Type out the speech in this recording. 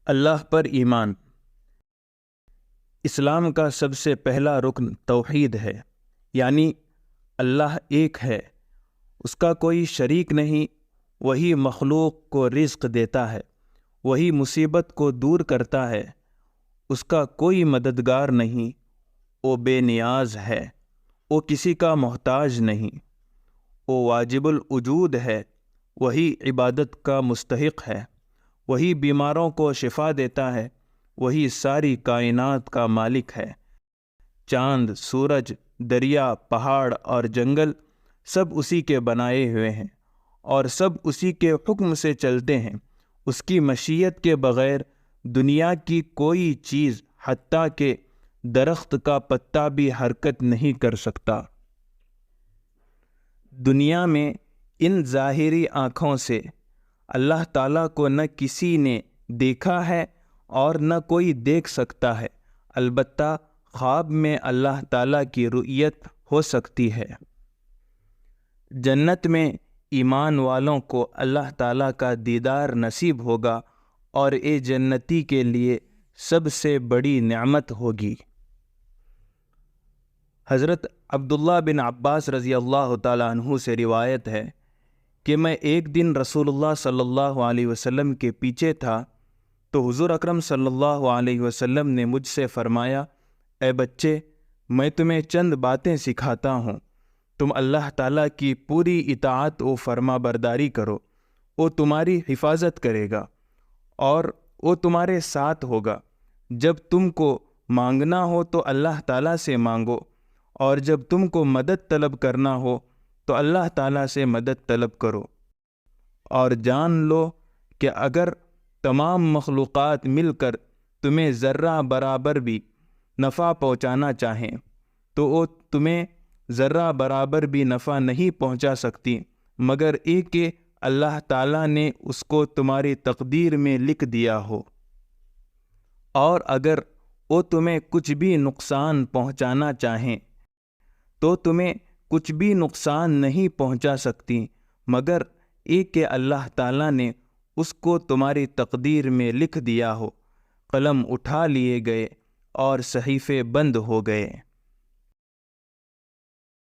اللہ پر ایمان۔ اسلام کا سب سے پہلا رکن توحید ہے، یعنی اللہ ایک ہے، اس کا کوئی شریک نہیں، وہی مخلوق کو رزق دیتا ہے، وہی مصیبت کو دور کرتا ہے، اس کا کوئی مددگار نہیں، وہ بے نیاز ہے، وہ کسی کا محتاج نہیں، وہ واجب الوجود ہے، وہی عبادت کا مستحق ہے، وہی بیماروں کو شفا دیتا ہے، وہی ساری کائنات کا مالک ہے۔ چاند، سورج، دریا، پہاڑ اور جنگل سب اسی کے بنائے ہوئے ہیں اور سب اسی کے حکم سے چلتے ہیں۔ اس کی مشیت کے بغیر دنیا کی کوئی چیز حتیٰ کہ درخت کا پتا بھی حرکت نہیں کر سکتا۔ دنیا میں ان ظاہری آنکھوں سے اللہ تعالیٰ کو نہ کسی نے دیکھا ہے اور نہ کوئی دیکھ سکتا ہے، البتہ خواب میں اللہ تعالیٰ کی رؤیت ہو سکتی ہے۔ جنت میں ایمان والوں کو اللہ تعالیٰ کا دیدار نصیب ہوگا اور یہ جنتی کے لیے سب سے بڑی نعمت ہوگی۔ حضرت عبداللہ بن عباس رضی اللہ تعالیٰ عنہ سے روایت ہے کہ میں ایک دن رسول اللہ صلی اللہ علیہ وسلم کے پیچھے تھا تو حضور اکرم صلی اللہ علیہ وسلم نے مجھ سے فرمایا، اے بچے، میں تمہیں چند باتیں سکھاتا ہوں، تم اللہ تعالیٰ کی پوری اطاعت و فرما برداری کرو، وہ تمہاری حفاظت کرے گا اور وہ تمہارے ساتھ ہوگا۔ جب تم کو مانگنا ہو تو اللہ تعالیٰ سے مانگو، اور جب تم کو مدد طلب کرنا ہو تو اللہ تعالیٰ سے مدد طلب کرو، اور جان لو کہ اگر تمام مخلوقات مل کر تمہیں ذرہ برابر بھی نفع پہنچانا چاہیں تو وہ تمہیں ذرہ برابر بھی نفع نہیں پہنچا سکتی مگر ایک کہ اللہ تعالیٰ نے اس کو تمہاری تقدیر میں لکھ دیا ہو، اور اگر وہ تمہیں کچھ بھی نقصان پہنچانا چاہیں تو تمہیں کچھ بھی نقصان نہیں پہنچا سکتی مگر ایک کہ اللہ تعالیٰ نے اس کو تمہاری تقدیر میں لکھ دیا ہو۔ قلم اٹھا لیے گئے اور صحیفے بند ہو گئے۔